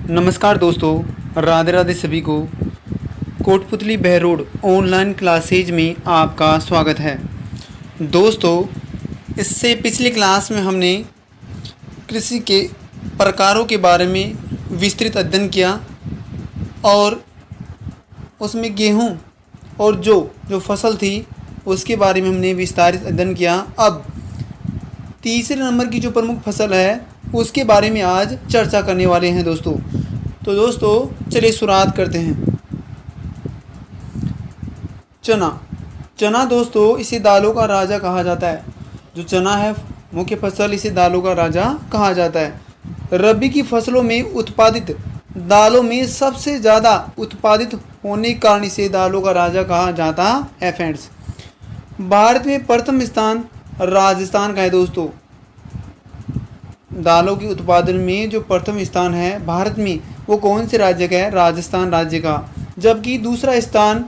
नमस्कार दोस्तों, राधे राधे सभी को। कोटपुतली बहरोड ऑनलाइन क्लासेज में आपका स्वागत है। दोस्तों, इससे पिछली क्लास में हमने कृषि के प्रकारों के बारे में विस्तृत अध्ययन किया और उसमें गेहूं और जो फसल थी उसके बारे में हमने विस्तारित अध्ययन किया। अब तीसरे नंबर की जो प्रमुख फसल है उसके बारे में आज चर्चा करने वाले हैं दोस्तों। तो दोस्तों चलिए शुरुआत करते हैं। चना दोस्तों, इसे दालों का राजा कहा जाता है। जो चना है मुख्य फसल, इसे दालों का राजा कहा जाता है। रबी की फसलों में उत्पादित दालों में सबसे ज़्यादा उत्पादित होने के कारण इसे दालों का राजा कहा जाता है फ्रेंड्स। भारत में प्रथम स्थान राजस्थान का है दोस्तों। दालों के उत्पादन में जो प्रथम स्थान है भारत में, वो कौन से राज्य का है? राजस्थान राज्य का। जबकि दूसरा स्थान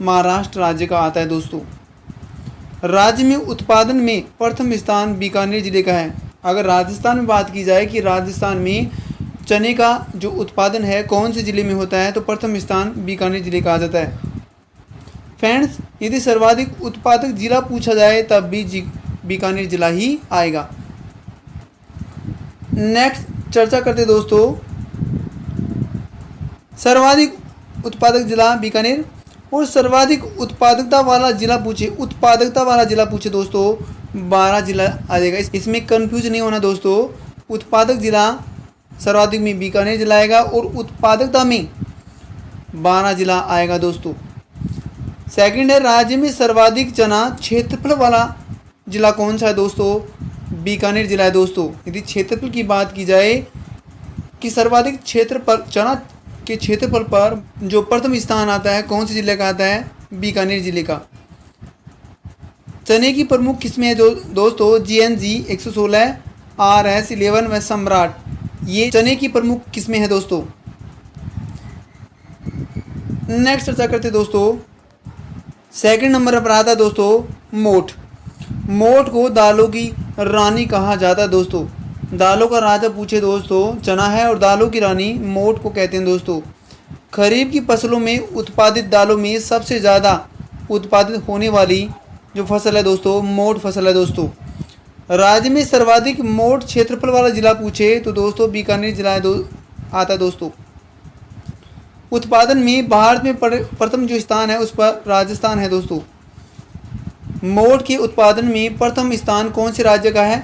महाराष्ट्र राज्य का आता है दोस्तों। राज्य में उत्पादन में प्रथम स्थान बीकानेर जिले का है। अगर राजस्थान में बात की जाए कि राजस्थान में चने का जो उत्पादन है कौन से ज़िले में होता है, तो प्रथम स्थान बीकानेर जिले का आ जाता है फ्रेंड्स। यदि सर्वाधिक उत्पादक जिला पूछा जाए तब भी बीकानेर जिला ही आएगा। नेक्स्ट चर्चा करते दोस्तों, सर्वाधिक उत्पादक जिला बीकानेर और सर्वाधिक उत्पादकता वाला जिला पूछे दोस्तों 12 जिला आ जाएगा। इसमें कंफ्यूज नहीं होना दोस्तों। उत्पादक जिला सर्वाधिक में बीकानेर जिला आएगा और उत्पादकता में 12 जिला आएगा दोस्तों। सेकंड है, राज्य में सर्वाधिक चना क्षेत्रफल वाला जिला कौन सा है दोस्तों? बीकानेर जिला है दोस्तों। यदि क्षेत्रफल की बात की जाए कि सर्वाधिक क्षेत्रफल चना के क्षेत्रफल पर जो प्रथम स्थान आता है कौन से जिले का आता है? बीकानेर जिले का। चने की प्रमुख किस्में हैं दोस्तों GNG 116, RS 11 व सम्राट। ये चने की प्रमुख किस्में हैं दोस्तों। नेक्स्ट चर्चा करते दोस्तों, सेकंड नंबर पर आता है दोस्तों मोठ। मोठ को दालों की रानी कहा जाता है दोस्तों। दालों का राजा पूछे दोस्तों चना है और दालों की रानी मोठ को कहते हैं दोस्तों। खरीफ की फसलों में उत्पादित दालों में सबसे ज़्यादा उत्पादित होने वाली जो फसल है दोस्तों मोठ फसल है दोस्तों। राज्य में सर्वाधिक मोठ क्षेत्रफल वाला जिला पूछे तो दोस्तों बीकानेर जिला आता है दोस्तों। उत्पादन में भारत में प्रथम जो स्थान है उस पर राजस्थान है दोस्तों। मोठ के उत्पादन में प्रथम स्थान कौन से राज्य का है?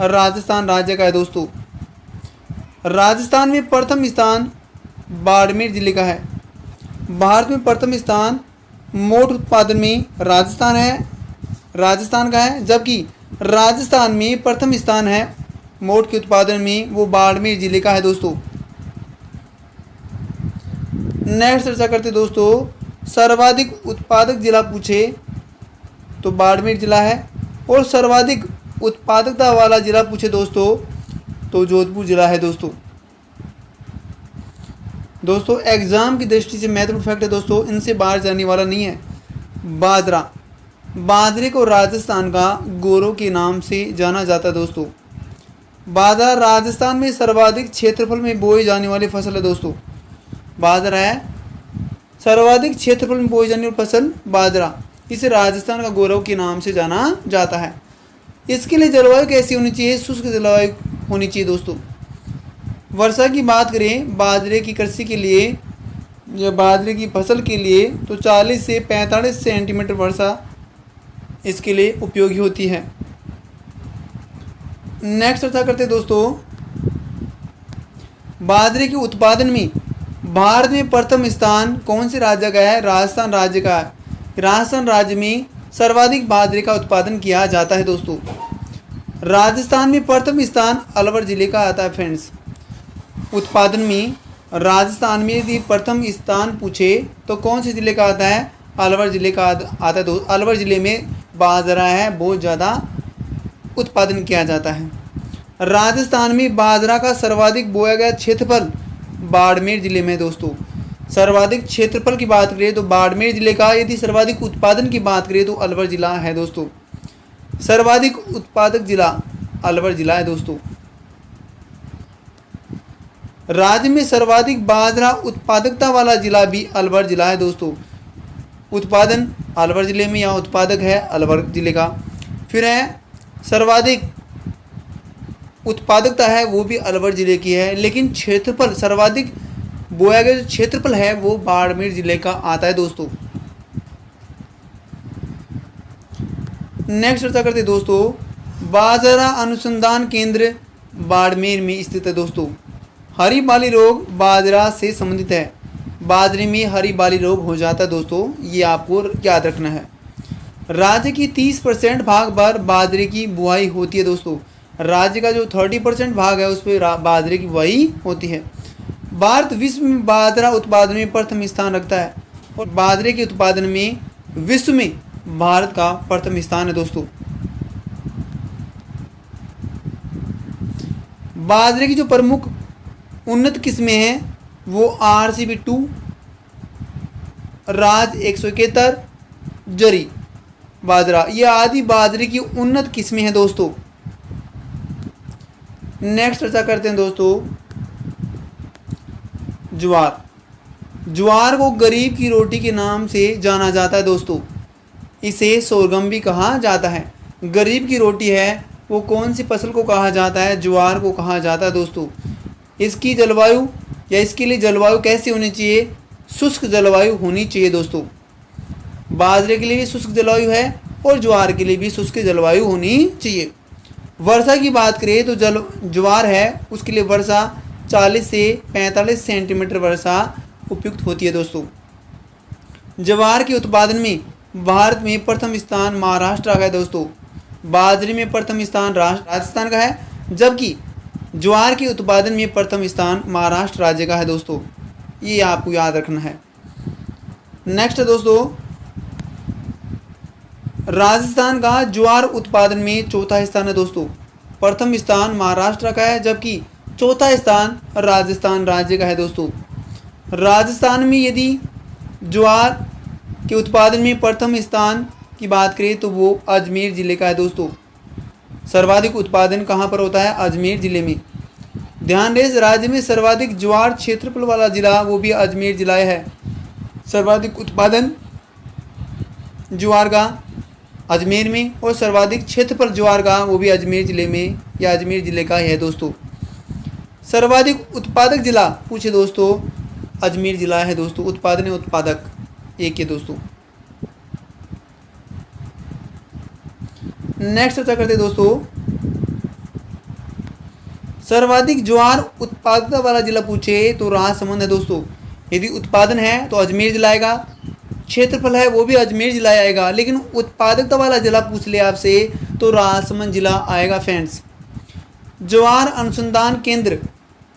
राजस्थान राज्य का है दोस्तों। राजस्थान में प्रथम स्थान बाड़मेर जिले का है। भारत में प्रथम स्थान मोठ उत्पादन में राजस्थान का है, जबकि राजस्थान में प्रथम स्थान है मोठ के उत्पादन में वो बाड़मेर जिले का है दोस्तों। नेक्स्ट चर्चा करते दोस्तों, सर्वाधिक उत्पादक जिला पूछे तो बाड़मेर जिला है और सर्वाधिक उत्पादकता वाला जिला पूछे दोस्तों तो जोधपुर जिला है दोस्तों। दोस्तों एग्जाम की दृष्टि से महत्वपूर्ण फैक्ट है दोस्तों, इनसे बाहर जाने वाला नहीं है। बाजरे को राजस्थान का गोरो के नाम से जाना जाता है दोस्तों। बाजरा राजस्थान में सर्वाधिक क्षेत्रफल में बोई जाने वाली फसल है दोस्तों। बाजरा है सर्वाधिक क्षेत्रफल में बोई जाने वाली फसल बाजरा। इसे राजस्थान का गौरव के नाम से जाना जाता है। इसके लिए जलवायु कैसी होनी चाहिए? शुष्क जलवायु होनी चाहिए दोस्तों। वर्षा की बात करें बाजरे की कृषि के लिए या बाजरे की फसल के लिए तो 40 से 45 सेंटीमीटर वर्षा इसके लिए उपयोगी होती है। नेक्स्ट चर्चा करते हैं दोस्तों, बाजरे के उत्पादन में भारत में प्रथम स्थान कौन से राज्य का है? राजस्थान राज्य का है। राजस्थान राज्य में सर्वाधिक बाजरे का उत्पादन किया जाता है दोस्तों। राजस्थान में प्रथम स्थान अलवर जिले का आता है फ्रेंड्स। उत्पादन में राजस्थान में यदि प्रथम स्थान पूछे तो कौन से जिले का आता है? अलवर जिले का आता है दोस्तों। अलवर जिले में बाजरा है बहुत ज़्यादा उत्पादन किया जाता है। राजस्थान में बाजरा का सर्वाधिक बोया गया क्षेत्रफल बाड़मेर जिले में दोस्तों। सर्वाधिक क्षेत्रफल की बात करें तो बाड़मेर जिले का, यदि सर्वाधिक उत्पादन की बात करें तो अलवर जिला है दोस्तों। सर्वाधिक उत्पादक जिला अलवर जिला है दोस्तों। राज्य में सर्वाधिक बाजरा उत्पादकता वाला जिला भी अलवर जिला है दोस्तों। उत्पादन अलवर जिले में, या उत्पादक है अलवर जिले का। फिर है सर्वाधिक उत्पादकता है वो भी अलवर जिले की है, लेकिन क्षेत्रफल सर्वाधिक बोया गया जो क्षेत्रफल है वो बाड़मेर जिले का आता है दोस्तों। नेक्स्ट चर्चा करते हैं दोस्तों, बाजरा अनुसंधान केंद्र बाड़मेर में स्थित है दोस्तों। हरी बाली रोग बाजरा से संबंधित है, बाजरे में हरी बाली रोग हो जाता है दोस्तों, ये आपको याद रखना है। राज्य की 30% भाग पर बाजरे की बुआई होती है दोस्तों। राज्य का जो 30% भाग है उस पर बाजरे की बुआई होती है। भारत विश्व में बाजरा उत्पादन में प्रथम स्थान रखता है, और बाजरे के उत्पादन में विश्व में भारत का प्रथम स्थान है दोस्तों। बाजरे की जो प्रमुख उन्नत किस्में हैं वो RCB2, राज 171, जरी बाजरा, ये आदि बाजरे की उन्नत किस्में हैं दोस्तों। नेक्स्ट चर्चा करते हैं दोस्तों, ज्वार। ज्वार को गरीब की रोटी के नाम से जाना जाता है दोस्तों, इसे सोरगम भी कहा जाता है। गरीब की रोटी है वो कौन सी फसल को कहा जाता है? ज्वार को कहा जाता है दोस्तों। इसकी जलवायु या इसके लिए जलवायु कैसी होनी चाहिए? शुष्क जलवायु होनी चाहिए दोस्तों। बाजरे के लिए भी शुष्क जलवायु है और ज्वार के लिए भी शुष्क जलवायु होनी चाहिए। वर्षा की बात करें तो ज्वार है उसके लिए वर्षा 40 से 45 सेंटीमीटर वर्षा उपयुक्त होती है दोस्तों। ज्वार के उत्पादन में भारत में प्रथम स्थान महाराष्ट्र आ गया दोस्तों। बाजरे में प्रथम स्थान राजस्थान का है, जबकि ज्वार के उत्पादन में प्रथम स्थान महाराष्ट्र राज्य का है दोस्तों, ये आपको याद रखना है। नेक्स्ट है दोस्तों, राजस्थान का ज्वार उत्पादन में चौथा स्थान है दोस्तों। प्रथम स्थान महाराष्ट्र का है, जबकि चौथा स्थान राजस्थान राज्य का है दोस्तों। राजस्थान में यदि ज्वार के उत्पादन में प्रथम स्थान की बात करें तो वो अजमेर ज़िले का है दोस्तों। सर्वाधिक उत्पादन कहाँ पर होता है? अजमेर ज़िले में। ध्यान रहे, इस राज्य में सर्वाधिक ज्वार क्षेत्रफल वाला जिला वो भी अजमेर जिला है। सर्वाधिक उत्पादन ज्वार का अजमेर में और सर्वाधिक क्षेत्रफल ज्वार का वो भी अजमेर ज़िले में या अजमेर ज़िले का है दोस्तों। सर्वाधिक उत्पादक जिला पूछे दोस्तों, अजमेर ज़िला है दोस्तों। उत्पादन उत्पादक एक है दोस्तों। नेक्स्ट चर्चा करते दोस्तों, सर्वाधिक ज्वार उत्पादकता वाला जिला पूछे तो राजसमंद है दोस्तों। यदि उत्पादन है तो अजमेर जिला आएगा, क्षेत्रफल है वो भी अजमेर जिला आएगा, लेकिन उत्पादकता वाला जिला पूछ ले आपसे तो राजसमंद जिला आएगा फ्रेंड्स। ज्वार अनुसंधान केंद्र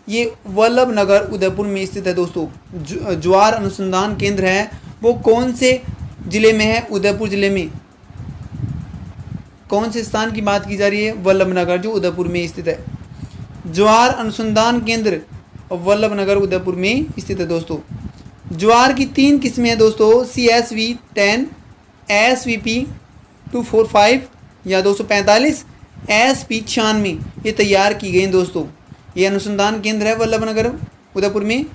ये वल्लभ नगर उदयपुर में स्थित है दोस्तों। ज्वार अनुसंधान केंद्र है वो कौन से जिले में है? उदयपुर जिले में। कौन से स्थान की बात की जा रही है? वल्लभ नगर जो उदयपुर में स्थित है। ज्वार अनुसंधान केंद्र वल्लभ नगर उदयपुर में स्थित है दोस्तों। ज्वार की 3 किस्में हैं दोस्तों, CSV10, SVP 245 या 245, SP96 ये तैयार की गई हैं दोस्तों। ये अनुसंधान केंद्र है वल्लभ नगर उदयपुर में।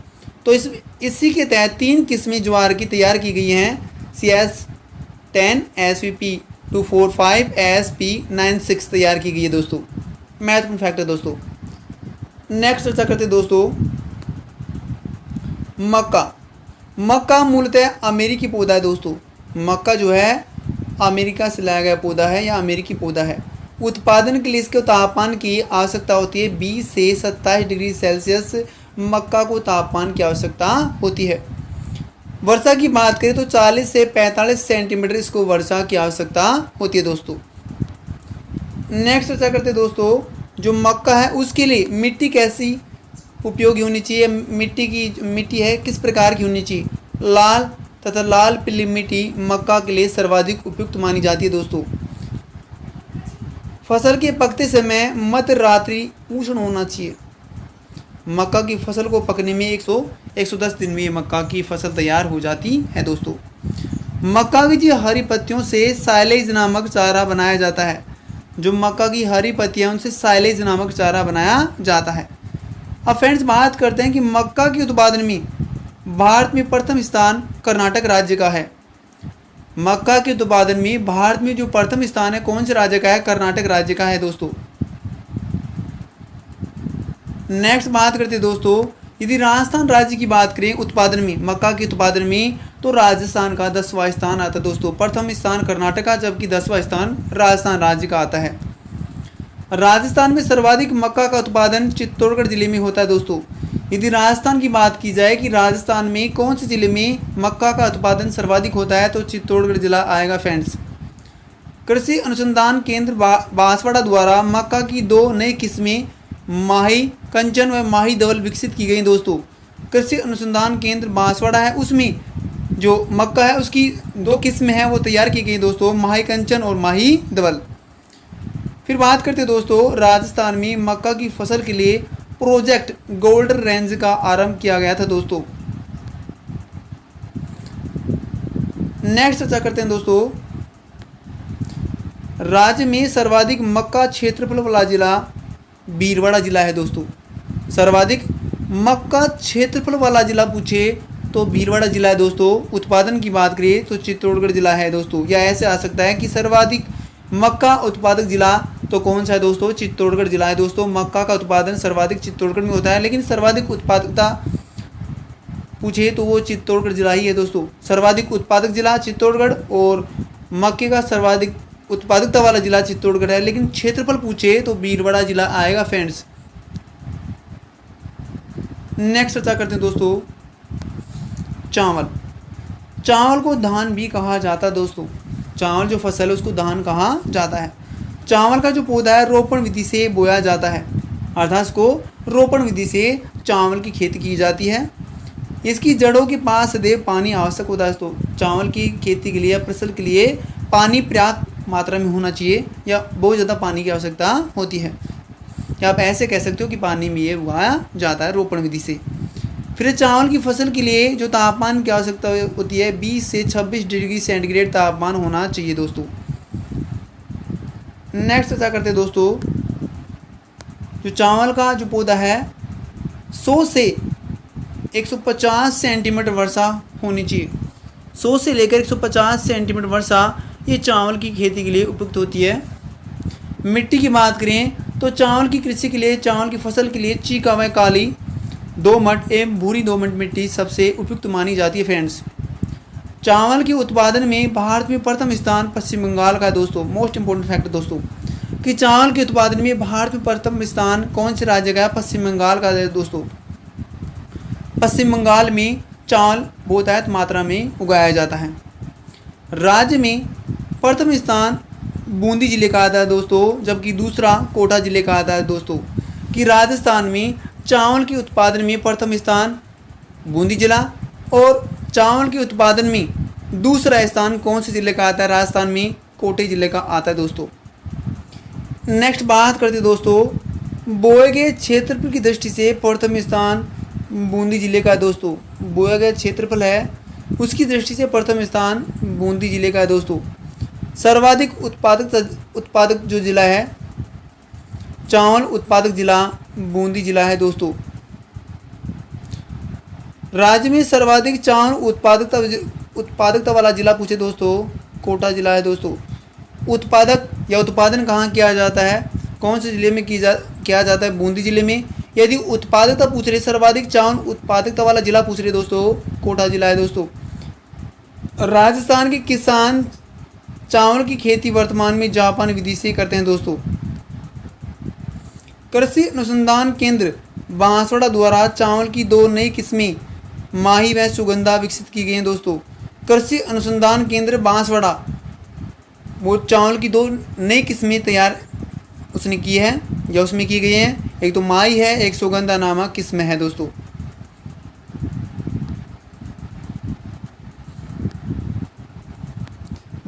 तो इसी के तहत 3 किस्में ज्वार की तैयार की गई हैं, CS10, SVP 245, SP96 तैयार की गई है दोस्तों। महत्वपूर्ण फैक्ट है दोस्तों। नेक्स्ट चर्चा करते दोस्तों, मक्का। मक्का मूलतः अमेरिकी पौधा है दोस्तों। मक्का जो है अमेरिका से लाया गया पौधा है या अमेरिकी पौधा है। उत्पादन के लिए इसके तापमान की आवश्यकता होती है 20 से 27 डिग्री सेल्सियस मक्का को तापमान की आवश्यकता होती है। वर्षा की बात करें तो 40 से 45 सेंटीमीटर इसको वर्षा की आवश्यकता होती है दोस्तों। नेक्स्ट चर्चा करते हैं दोस्तों, जो मक्का है उसके लिए मिट्टी कैसी उपयोगी होनी चाहिए? मिट्टी है किस प्रकार की होनी चाहिए? लाल तथा लाल पीली मिट्टी मक्का के लिए सर्वाधिक उपयुक्त मानी जाती है दोस्तों। फसल के पकते समय मध्य रात्रि उष्ण होना चाहिए। मक्का की फसल को पकने में 110 दिन में ये मक्का की फसल तैयार हो जाती है दोस्तों। मक्का की जो हरी पत्तियों से साइलेज नामक चारा बनाया जाता है। जो मक्का की हरी पत्तियां उनसे साइलेज नामक चारा बनाया जाता है। अब फ्रेंड्स बात करते हैं कि मक्का के उत्पादन में भारत में प्रथम स्थान कर्नाटक राज्य का है। मक्का के उत्पादन में भारत में जो प्रथम स्थान है कौन से राज्य का है? कर्नाटक राज्य का है दोस्तों। नेक्स्ट बात करते हैं दोस्तों, यदि राजस्थान राज्य की बात करें उत्पादन में, मक्का के उत्पादन में, तो राजस्थान का 10वां स्थान आता है दोस्तों। प्रथम स्थान कर्नाटक का, जबकि 10वां स्थान राजस्थान राज्य का आता है। राजस्थान में सर्वाधिक मक्का का उत्पादन चित्तौड़गढ़ जिले में होता है दोस्तों। यदि राजस्थान की बात की जाए कि राजस्थान में कौन से जिले में मक्का का उत्पादन सर्वाधिक होता है, तो चित्तौड़गढ़ जिला आएगा फ्रेंड्स। कृषि अनुसंधान केंद्र बांसवाड़ा द्वारा मक्का की 2 नई किस्में माही कंचन व माही धवल विकसित की गई दोस्तों। कृषि अनुसंधान केंद्र बांसवाड़ा है, उसमें जो मक्का है उसकी 2 किस्में हैं वो तैयार की गई दोस्तों, माही कंचन और माही धवल। फिर बात करते हैं दोस्तों, राजस्थान में मक्का की फसल के लिए प्रोजेक्ट गोल्डन रेंज का आरंभ किया गया था दोस्तों। नेक्स्ट चर्चा करते हैं दोस्तों, राज्य में सर्वाधिक मक्का क्षेत्रफल वाला जिला भीलवाड़ा जिला है दोस्तों। सर्वाधिक मक्का क्षेत्रफल वाला जिला पूछे तो भीलवाड़ा जिला है दोस्तों। उत्पादन की बात करें तो चित्तौड़गढ़ जिला है दोस्तों। या ऐसे आ सकता है कि सर्वाधिक मक्का उत्पादक जिला तो कौन सा है दोस्तों? चित्तौड़गढ़ जिला है दोस्तों। मक्का का उत्पादन सर्वाधिक चित्तौड़गढ़ में होता है, लेकिन सर्वाधिक उत्पादकता पूछे तो वो चित्तौड़गढ़ जिला ही है दोस्तों। सर्वाधिक उत्पादक जिला चित्तौड़गढ़ और मक्के का सर्वाधिक उत्पादकता वाला जिला चित्तौड़गढ़ है, लेकिन क्षेत्रफल पूछे तो भीलवाड़ा जिला आएगा फ्रेंड्स। नेक्स्ट चर्चा करते हैं दोस्तों, चावल। चावल को धान भी कहा जाता है दोस्तों। चावल जो फसल है उसको धान कहा जाता है। चावल का जो पौधा है रोपण विधि से बोया जाता है, अर्थात इसको रोपण विधि से चावल की खेती की जाती है। इसकी जड़ों के पास सदैव पानी आवश्यक होता है दोस्तों। चावल की खेती के लिए, फसल के लिए पानी पर्याप्त मात्रा में होना चाहिए या बहुत ज़्यादा पानी की आवश्यकता होती है। या आप ऐसे कह सकते हो कि पानी में ये उगाया जाता है रोपण विधि से। फिर चावल की फसल के लिए जो तापमान की आवश्यकता होती है 20 से 26 डिग्री सेंटीग्रेड तापमान होना चाहिए दोस्तों। नेक्स्ट चर्चा करते हैं दोस्तों, जो चावल का जो पौधा है 100 से 150 सेंटीमीटर वर्षा होनी चाहिए। 100 से लेकर 150 सेंटीमीटर वर्षा ये चावल की खेती के लिए उपयुक्त होती है। मिट्टी की बात करें तो चावल की कृषि के लिए, चावल की फसल के लिए चीका व काली दोमट एवं भूरी दोमट मिट्टी सबसे उपयुक्त मानी जाती है फ्रेंड्स। चावल के उत्पादन में भारत में प्रथम स्थान पश्चिम बंगाल का है दोस्तों। मोस्ट इंपोर्टेंट फैक्ट दोस्तों कि चावल के उत्पादन में भारत में प्रथम स्थान कौन से राज्य का है? पश्चिम बंगाल का है दोस्तों। पश्चिम बंगाल में चावल बहुतायत मात्रा में उगाया जाता है। राज्य में प्रथम स्थान बूंदी जिले का आता है दोस्तों, जबकि दूसरा कोटा जिले का आता है दोस्तों। कि राजस्थान में चावल के उत्पादन में प्रथम स्थान बूंदी जिला और चावल के उत्पादन में दूसरा स्थान कौन से जिले का आता है? राजस्थान में कोटे जिले का आता है दोस्तों। नेक्स्ट बात करते हैं दोस्तों, बोए गए क्षेत्रफल की दृष्टि से प्रथम स्थान बूंदी जिले का है दोस्तों। बोया गया क्षेत्रफल है उसकी दृष्टि से प्रथम स्थान बूंदी जिले का है दोस्तों। सर्वाधिक उत्पादक जो जिला है, चावल उत्पादक जिला बूंदी जिला है दोस्तों। राज्य में सर्वाधिक चावल उत्पादकता वाला जिला पूछे दोस्तों, कोटा जिला है दोस्तों। उत्पादक या उत्पादन कहाँ किया जाता है? कौन से जिले में किया जाता है? बूंदी जिले में। यदि उत्पादकता पूछ रहे, सर्वाधिक चावल उत्पादकता वाला जिला पूछ रहे दोस्तों, कोटा जिला है दोस्तों। राजस्थान के किसान चावल की खेती वर्तमान में जापान विधि से करते हैं दोस्तों। कृषि अनुसंधान केंद्र बांसवाड़ा द्वारा चावल की 2 नई किस्में माही व सुगंधा विकसित की गई हैं दोस्तों। कृषि अनुसंधान केंद्र बांसवाड़ा वो चावल की 2 नई किस्में तैयार उसने की है या उसमें की गई हैं। एक तो माही है, एक सुगंधा नामक किस्म है दोस्तों।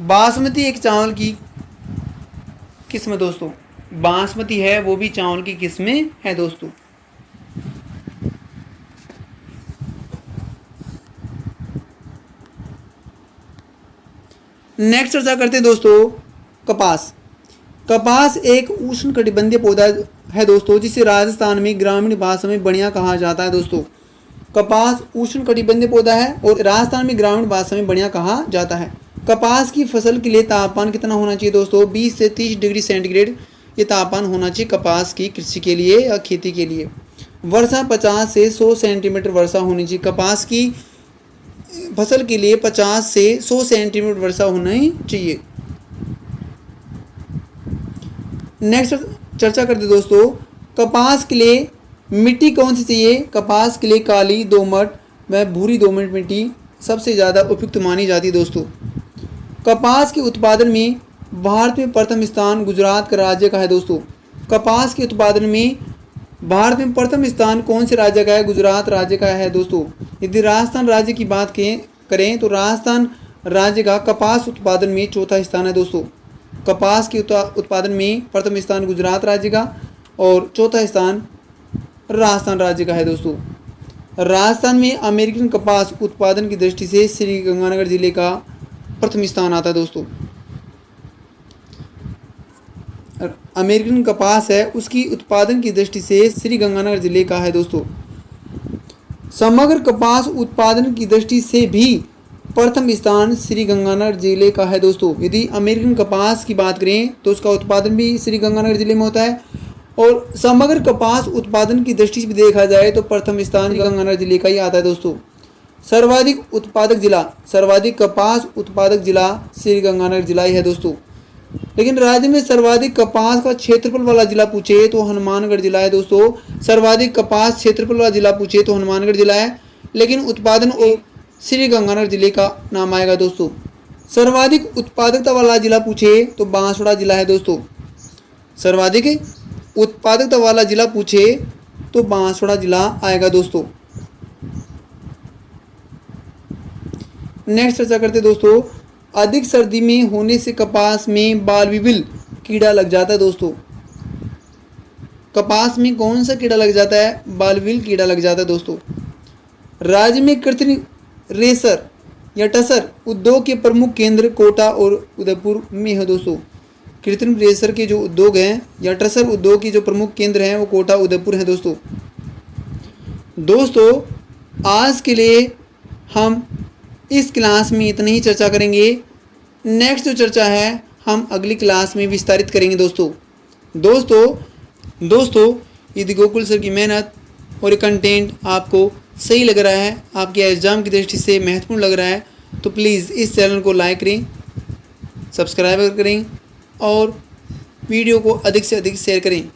बासमती एक चावल की किस्म दोस्तों। बासमती है वो भी चावल की किस्में है दोस्तों। नेक्स्ट चर्चा करते हैं दोस्तों, कपास। कपास एक उष्णकटिबंधीय पौधा है दोस्तों, जिसे राजस्थान में ग्रामीण भाषा में बढ़िया कहा जाता है दोस्तों। कपास उष्णकटिबंधीय पौधा है और राजस्थान में ग्रामीण भाषा में बढ़िया कहा जाता है। कपास की फसल के लिए तापमान कितना होना चाहिए दोस्तों? 20 से 30 डिग्री सेंटीग्रेड ये तापमान होना चाहिए कपास की कृषि के लिए या खेती के लिए। वर्षा 50 से 100 सेंटीमीटर वर्षा होनी चाहिए। कपास की फसल के लिए 50 से 100 सेंटीमीटर वर्षा होनी चाहिए। नेक्स्ट चर्चा करते दोस्तों, कपास के लिए मिट्टी कौन सी चाहिए? कपास के लिए काली, दोमट व भूरी दोमट मिट्टी सबसे ज़्यादा उपयुक्त मानी जाती है दोस्तों। कपास के उत्पादन में भारत में प्रथम स्थान गुजरात का राज्य का है दोस्तों। कपास के उत्पादन में भारत में प्रथम स्थान कौन से राज्य का है? गुजरात राज्य का है दोस्तों। यदि राजस्थान राज्य की बात करें तो राजस्थान राज्य का कपास उत्पादन में चौथा स्थान है दोस्तों। कपास के उत्पादन में प्रथम स्थान गुजरात राज्य का और चौथा स्थान राजस्थान राज्य का है दोस्तों। राजस्थान में अमेरिकन कपास उत्पादन की दृष्टि से श्री गंगानगर जिले का प्रथम स्थान आता है दोस्तों। अमेरिकन कपास है उसकी उत्पादन की दृष्टि से श्री गंगानगर जिले का है दोस्तों। समग्र कपास उत्पादन की दृष्टि से भी प्रथम स्थान श्री गंगानगर जिले का है दोस्तों। यदि अमेरिकन कपास की बात करें तो उसका उत्पादन भी श्री गंगानगर जिले में होता है और समग्र कपास उत्पादन की दृष्टि से भी देखा जाए तो प्रथम स्थान गंगानगर जिले का ही आता है दोस्तों। सर्वाधिक उत्पादक जिला, सर्वाधिक कपास उत्पादक जिला श्री गंगानगर जिला ही है दोस्तों। लेकिन राज्य में सर्वाधिक कपास का क्षेत्रफल वाला जिला पूछे तो हनुमानगढ़ जिला है दोस्तों। सर्वाधिक कपास क्षेत्रफल वाला जिला पूछे तो हनुमानगढ़ जिला है, लेकिन उत्पादन श्री गंगानगर जिले का नाम आएगा दोस्तों। सर्वाधिक उत्पादकता वाला जिला पूछे तो बांसवाड़ा जिला है दोस्तों। सर्वाधिक उत्पादकता वाला जिला पूछे तो बांसवाड़ा जिला आएगा दोस्तों। नेक्स्ट चर्चा करते दोस्तों, अधिक सर्दी में होने से कपास में बाल विविल कीड़ा लग जाता है दोस्तों। कपास में कौन सा कीड़ा लग जाता है? बाल विविल कीड़ा लग जाता है दोस्तों। राज्य में कृत्रिम रेशर या टसर उद्योग के प्रमुख केंद्र कोटा और उदयपुर में है दोस्तों। कृत्रिम रेशर के जो उद्योग हैं या टसर उद्योग के जो प्रमुख केंद्र हैं वो कोटा उदयपुर है दोस्तों। दोस्तों आज के लिए हम इस क्लास में इतनी ही चर्चा करेंगे। नेक्स्ट जो चर्चा है हम अगली क्लास में विस्तारित करेंगे दोस्तों यदि गोकुल सर की मेहनत और ये कंटेंट आपको सही लग रहा है, आपके एग्ज़ाम की दृष्टि से महत्वपूर्ण लग रहा है, तो प्लीज़ इस चैनल को लाइक करें, सब्सक्राइब करें और वीडियो को अधिक से अधिक शेयर करें।